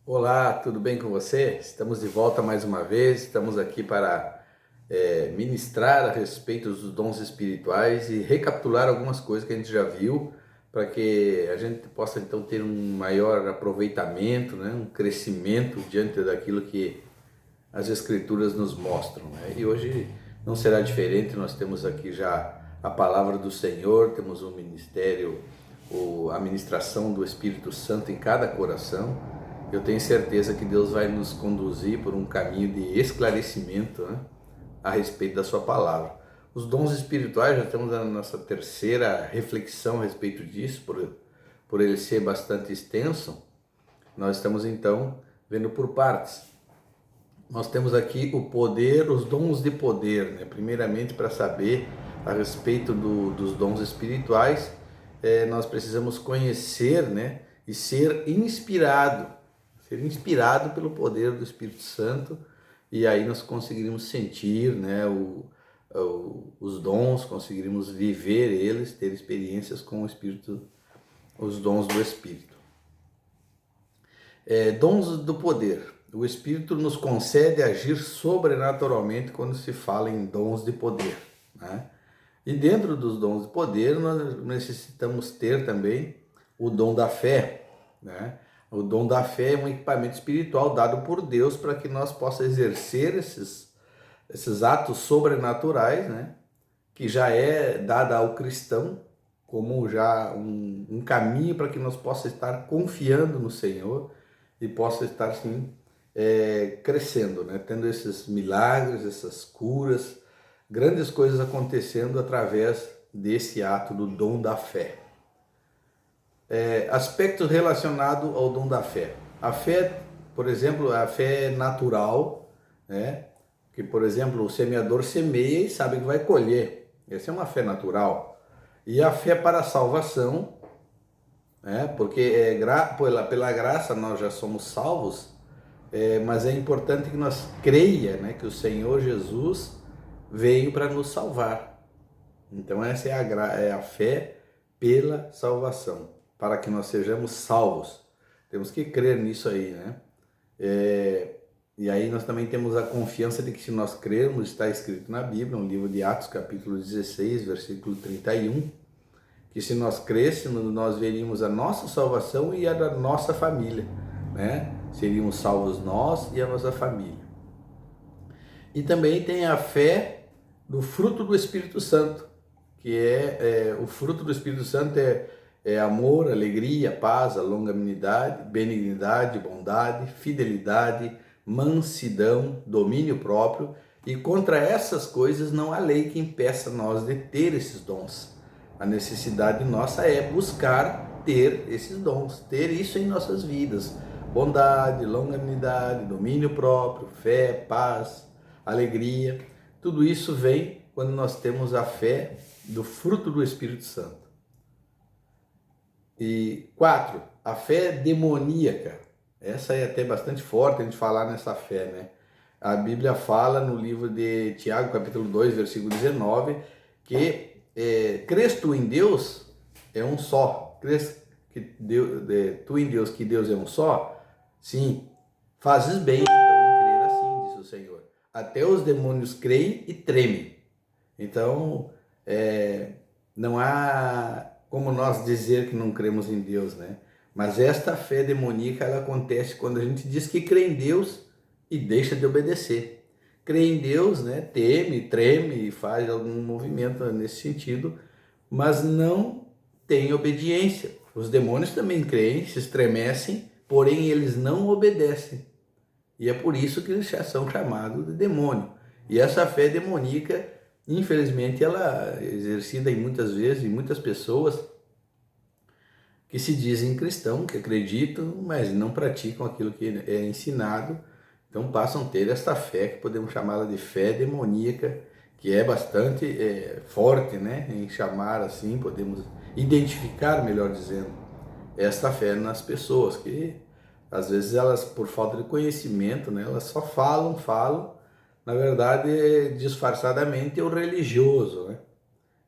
Olá, tudo bem com você? Estamos de volta mais uma vez, estamos aqui para ministrar a respeito dos dons espirituais e recapitular algumas coisas que a gente já viu, para que a gente possa então ter um maior aproveitamento, né? Um crescimento diante daquilo que as Escrituras nos mostram, né? E hoje não será diferente, nós temos aqui já a palavra do Senhor, temos um ministério, a ministração do Espírito Santo em cada coração. Eu tenho certeza que Deus vai nos conduzir por um caminho de esclarecimento, né, a respeito da sua palavra. Os dons espirituais, já estamos na nossa terceira reflexão a respeito disso, por ele ser bastante extenso. Nós estamos então vendo por partes. Nós temos aqui o poder, os dons de poder, né? Primeiramente, para saber a respeito dos dons espirituais, nós precisamos conhecer, né, e ser inspirado pelo poder do Espírito Santo, e aí nós conseguiríamos sentir, né, os dons, conseguiríamos viver eles, ter experiências com o Espírito, os dons do Espírito. Dons do poder. O Espírito nos concede agir sobrenaturalmente quando se fala em dons de poder, né? E dentro dos dons de poder, nós necessitamos ter também o dom da fé, né? O dom da fé é um equipamento espiritual dado por Deus para que nós possamos exercer esses atos sobrenaturais, né? Que já é dada ao cristão como já um caminho para que nós possamos estar confiando no Senhor e possa estar, sim, crescendo, né? Tendo esses milagres, essas curas, grandes coisas acontecendo através desse ato do dom da fé. Aspectos relacionados ao dom da fé. A fé, por exemplo, a fé natural, né? Que, por exemplo, o semeador semeia e sabe que vai colher. Essa é uma fé natural. E a fé para a salvação, né? Porque pela graça nós já somos salvos, mas é importante que nós creia, né, que o Senhor Jesus veio para nos salvar. Então essa é a fé pela salvação, para que nós sejamos salvos. Temos que crer nisso aí, né? E aí nós também temos a confiança de que se nós crermos, está escrito na Bíblia, no livro de Atos, capítulo 16, versículo 31, que se nós crêssemos, nós veríamos a nossa salvação e a da nossa família, né? Seríamos salvos nós e a nossa família. E também tem a fé do fruto do Espírito Santo, que o fruto do Espírito Santo é amor, alegria, paz, longanimidade, benignidade, bondade, fidelidade, mansidão, domínio próprio, e contra essas coisas não há lei que impeça nós de ter esses dons. A necessidade nossa é buscar ter esses dons, ter isso em nossas vidas. Bondade, longanimidade, domínio próprio, fé, paz, alegria. Tudo isso vem quando nós temos a fé do fruto do Espírito Santo. E 4, a fé demoníaca. Essa é até bastante forte a gente falar nessa fé, né? A Bíblia fala no livro de Tiago, capítulo 2, versículo 19, que crês tu em Deus é um só. Crês que tu em Deus, que Deus é um só? Sim, fazes bem então em crer assim, diz o Senhor. Até os demônios creem e tremem. Então, não há como nós dizer que não cremos em Deus, né? Mas esta fé demoníaca, ela acontece quando a gente diz que crê em Deus e deixa de obedecer. Crê em Deus, né? Teme, treme e faz algum movimento nesse sentido, mas não tem obediência. Os demônios também creem, se estremecem, porém eles não obedecem. E é por isso que eles já são chamados de demônio. E essa fé demoníaca, infelizmente, ela é exercida muitas vezes em muitas pessoas que se dizem cristãos, que acreditam, mas não praticam aquilo que é ensinado. Então passam a ter esta fé, que podemos chamá-la de fé demoníaca, que é bastante forte, né? Em chamar assim, podemos identificar, melhor dizendo, esta fé nas pessoas, que às vezes elas, por falta de conhecimento, né, elas só falam, na verdade, disfarçadamente, é o religioso, né?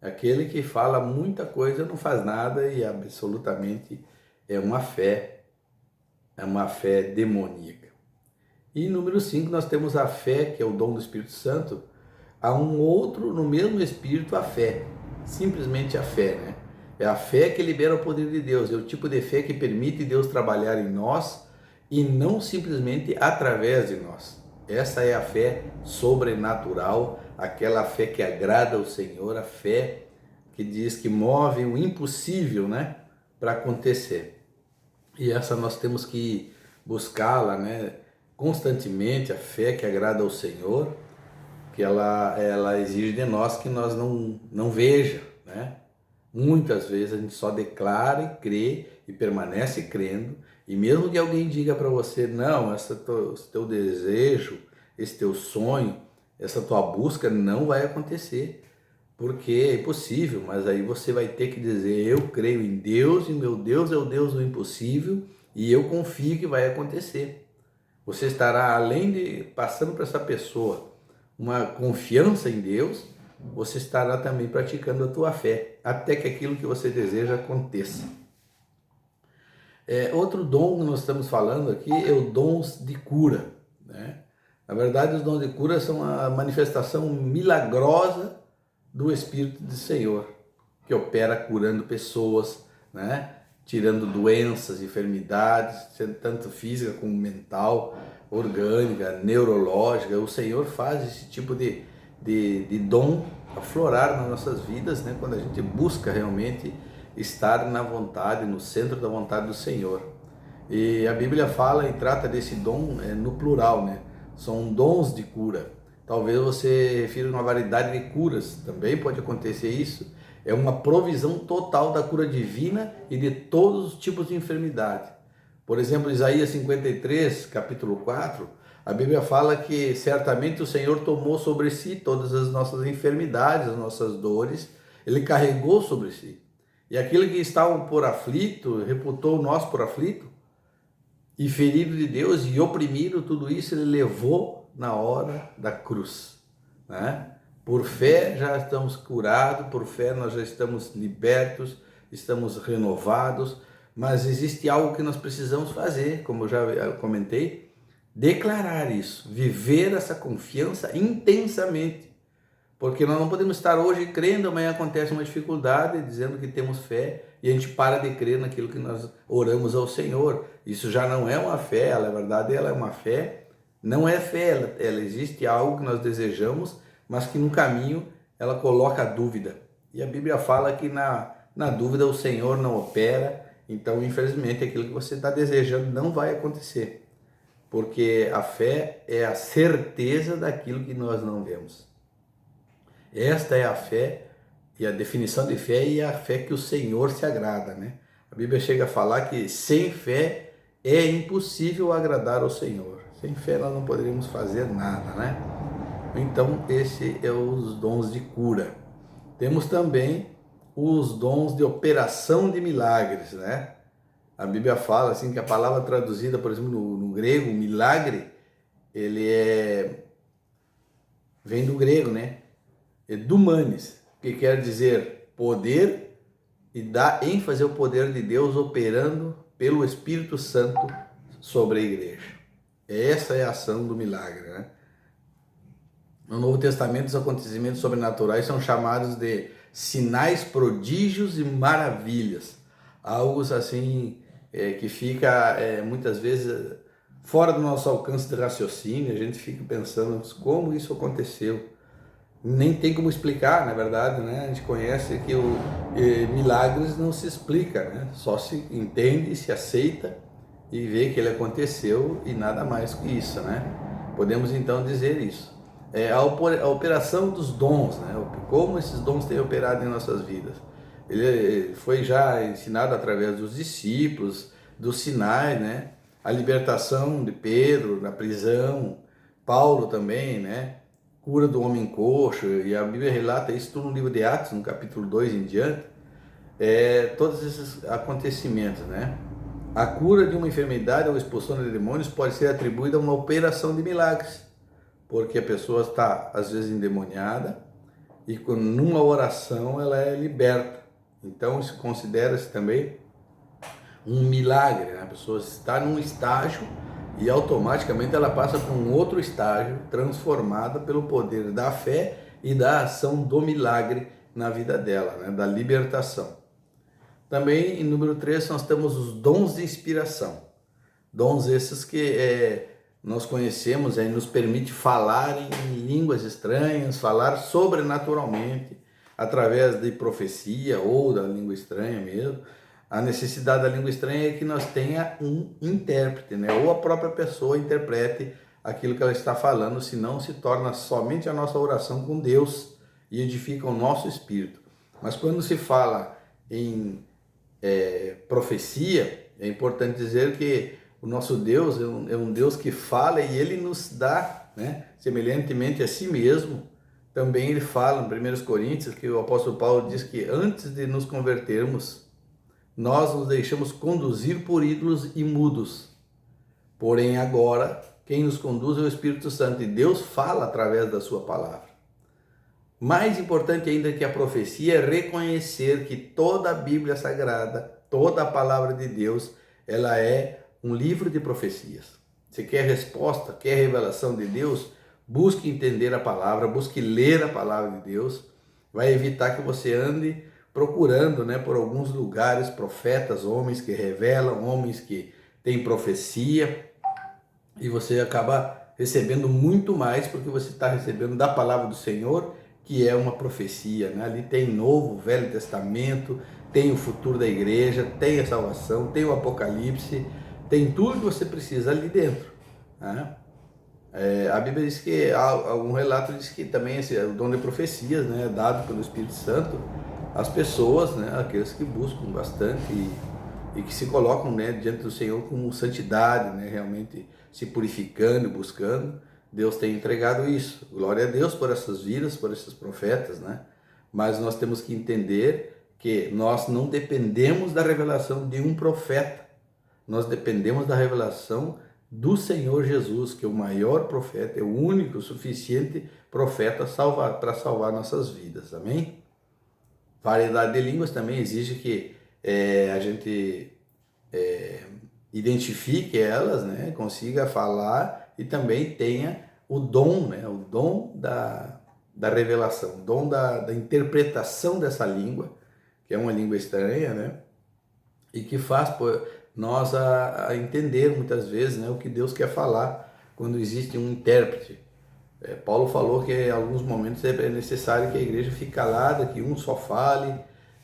Aquele que fala muita coisa, não faz nada e absolutamente é uma fé é uma fé demoníaca. E número 5, nós temos a fé, que é o dom do Espírito Santo. Há um outro, no mesmo Espírito, a fé. Simplesmente a fé, né? É a fé que libera o poder de Deus. É o tipo de fé que permite Deus trabalhar em nós e não simplesmente através de nós. Essa é a fé sobrenatural, aquela fé que agrada ao Senhor, a fé que diz que move o impossível, né, para acontecer. E essa nós temos que buscá-la, né, constantemente, a fé que agrada ao Senhor, que ela exige de nós que nós não veja, né? Muitas vezes a gente só declara e crê e permanece crendo, e mesmo que alguém diga para você, não, esse teu desejo, esse teu sonho, essa tua busca não vai acontecer, porque é impossível, mas aí você vai ter que dizer, eu creio em Deus e meu Deus é o Deus do impossível e eu confio que vai acontecer. Você estará, além de passando para essa pessoa uma confiança em Deus, você estará também praticando a tua fé, até que aquilo que você deseja aconteça. Outro dom que nós estamos falando aqui é o dons de cura, né? Na verdade, os dons de cura são a manifestação milagrosa do Espírito do Senhor, que opera curando pessoas, né? Tirando doenças, enfermidades, tanto física como mental, orgânica, neurológica. O Senhor faz esse tipo de dom aflorar nas nossas vidas, né? Quando a gente busca realmente estar na vontade, no centro da vontade do Senhor. E a Bíblia fala e trata desse dom no plural, né? São dons de cura. Talvez você refira uma variedade de curas, também pode acontecer isso. É uma provisão total da cura divina e de todos os tipos de enfermidade. Por exemplo, Isaías 53, capítulo 4, a Bíblia fala que certamente o Senhor tomou sobre si todas as nossas enfermidades, as nossas dores, Ele carregou sobre si. E aquele que estava por aflito, reputou nós por aflito, e ferido de Deus e oprimido, tudo isso Ele levou na hora da cruz, né? Por fé já estamos curados, por fé nós já estamos libertos, estamos renovados, mas existe algo que nós precisamos fazer, como eu já comentei, declarar isso, viver essa confiança intensamente, porque nós não podemos estar hoje crendo, amanhã acontece uma dificuldade, dizendo que temos fé, e a gente para de crer naquilo que nós oramos ao Senhor. Isso já não é uma fé, ela, na verdade, ela é uma fé, não é fé, ela existe algo que nós desejamos, mas que no caminho ela coloca a dúvida. E a Bíblia fala que na dúvida o Senhor não opera, então infelizmente aquilo que você está desejando não vai acontecer, porque a fé é a certeza daquilo que nós não vemos. Esta é a fé e a definição de fé e a fé que o Senhor se agrada, né? A Bíblia chega a falar que sem fé é impossível agradar ao Senhor. Sem fé nós não poderíamos fazer nada, né? Então, esse é os dons de cura. Temos também os dons de operação de milagres, né? A Bíblia fala assim que a palavra traduzida, por exemplo, no grego, milagre, vem do grego, né? Dunamis, que quer dizer poder, e dá ênfase ao poder de Deus operando pelo Espírito Santo sobre a igreja. Essa é a ação do milagre, né? No Novo Testamento, os acontecimentos sobrenaturais são chamados de sinais, prodígios e maravilhas. Algo assim que fica muitas vezes fora do nosso alcance de raciocínio. A gente fica pensando como isso aconteceu. Nem tem como explicar, na verdade, né? A gente conhece que milagres não se explica, né? Só se entende, se aceita e vê que ele aconteceu e nada mais que isso, né? Podemos então dizer isso. A operação dos dons, né? Como esses dons têm operado em nossas vidas. Ele foi já ensinado através dos discípulos, dos sinais, né? A libertação de Pedro na prisão, Paulo também, né? Cura do homem coxo, e a Bíblia relata isso tudo no livro de Atos, no capítulo 2 em diante, todos esses acontecimentos, né? A cura de uma enfermidade ou expulsão de demônios pode ser atribuída a uma operação de milagres, porque a pessoa está, às vezes, endemoniada, e numa oração ela é liberta. Então, isso considera-se também um milagre, né? A pessoa está num estágio e automaticamente ela passa para um outro estágio, transformada pelo poder da fé e da ação do milagre na vida dela, né? Da libertação. Também, em número 3, nós temos os dons de inspiração. Dons esses que nós conhecemos, nos permite falar em línguas estranhas, falar sobrenaturalmente, através de profecia ou da língua estranha mesmo. A necessidade da língua estranha é que nós tenha um intérprete, né? Ou a própria pessoa interprete aquilo que ela está falando, senão se torna somente a nossa oração com Deus e edifica o nosso espírito. Mas quando se fala em profecia, é importante dizer que o nosso Deus é um Deus que fala e Ele nos dá, né, semelhantemente a si mesmo. Também Ele fala em 1 Coríntios, que o apóstolo Paulo diz que antes de nos convertermos, nós nos deixamos conduzir por ídolos e mudos. Porém agora, quem nos conduz é o Espírito Santo e Deus fala através da sua palavra. Mais importante ainda que a profecia é reconhecer que toda a Bíblia Sagrada, toda a palavra de Deus, ela é um livro de profecias. Você quer resposta, quer revelação de Deus? Busque entender a palavra, busque ler a palavra de Deus. Vai evitar que você ande procurando, né, por alguns lugares profetas, homens que revelam, homens que têm profecia, e você acaba recebendo muito mais porque você está recebendo da palavra do Senhor, que é uma profecia, né? Ali tem Novo, Velho Testamento, tem o futuro da igreja, tem a salvação, tem o Apocalipse, tem tudo que você precisa ali dentro, né? A Bíblia diz que, algum relato diz que também o dom de profecias, né, é dado pelo Espírito Santo às pessoas, né, aqueles que buscam bastante e que se colocam, né, diante do Senhor com santidade, né, realmente se purificando, buscando. Deus tem entregado isso. Glória a Deus por essas vidas, por esses profetas, né? Mas nós temos que entender que nós não dependemos da revelação de um profeta. Nós dependemos da revelação do Senhor Jesus, que é o maior profeta, é o único, o suficiente profeta para salvar nossas vidas. Amém? Variedade de línguas também exige que a gente identifique elas, né? Consiga falar e também tenha o dom, né? O dom da revelação, o dom da interpretação dessa língua, que é uma língua estranha, né? E que faz nós a entender muitas vezes, né, o que Deus quer falar quando existe um intérprete. Paulo falou que em alguns momentos é necessário que a igreja fique calada, que um só fale,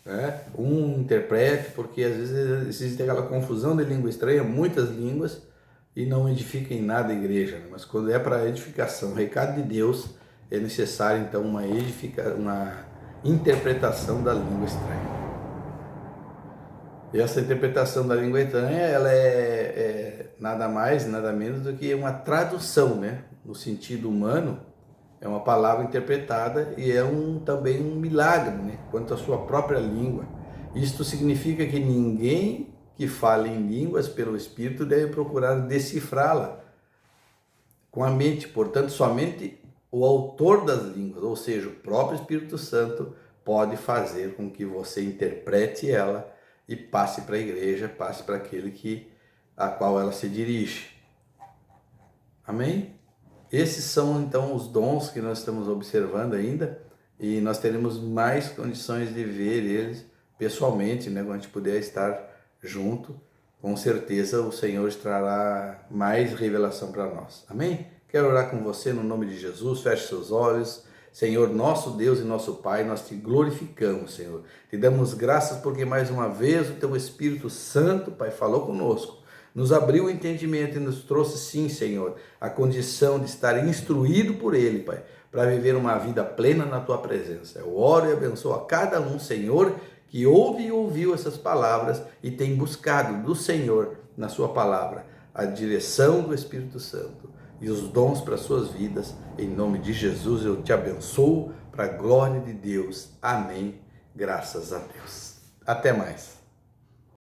né, um interprete, porque às vezes existe aquela confusão de língua estranha, muitas línguas, e não edifica em nada a igreja, né? Mas quando é para edificação, o recado de Deus, é necessário então uma interpretação da língua estranha. E essa interpretação da língua estranha, ela é nada mais, nada menos do que uma tradução, né? No sentido humano, é uma palavra interpretada e é também um milagre, né? Quanto à sua própria língua. Isto significa que ninguém que fale em línguas pelo Espírito deve procurar decifrá-la com a mente. Portanto, somente o autor das línguas, ou seja, o próprio Espírito Santo, pode fazer com que você interprete ela e passe para a igreja, passe para aquele a qual ela se dirige. Amém? Esses são então os dons que nós estamos observando ainda, e nós teremos mais condições de ver eles pessoalmente, né? Quando a gente puder estar junto, com certeza o Senhor trará mais revelação para nós. Amém? Quero orar com você no nome de Jesus. Feche seus olhos. Senhor, nosso Deus e nosso Pai, nós te glorificamos, Senhor. Te damos graças porque mais uma vez o Teu Espírito Santo, Pai, falou conosco, nos abriu o entendimento e nos trouxe, sim, Senhor, a condição de estar instruído por Ele, Pai, para viver uma vida plena na Tua presença. Eu oro e abençoo a cada um, Senhor, que ouve e ouviu essas palavras e tem buscado do Senhor, na Sua palavra, a direção do Espírito Santo e os dons para as suas vidas. Em nome de Jesus eu te abençoo para a glória de Deus. Amém. Graças a Deus. Até mais.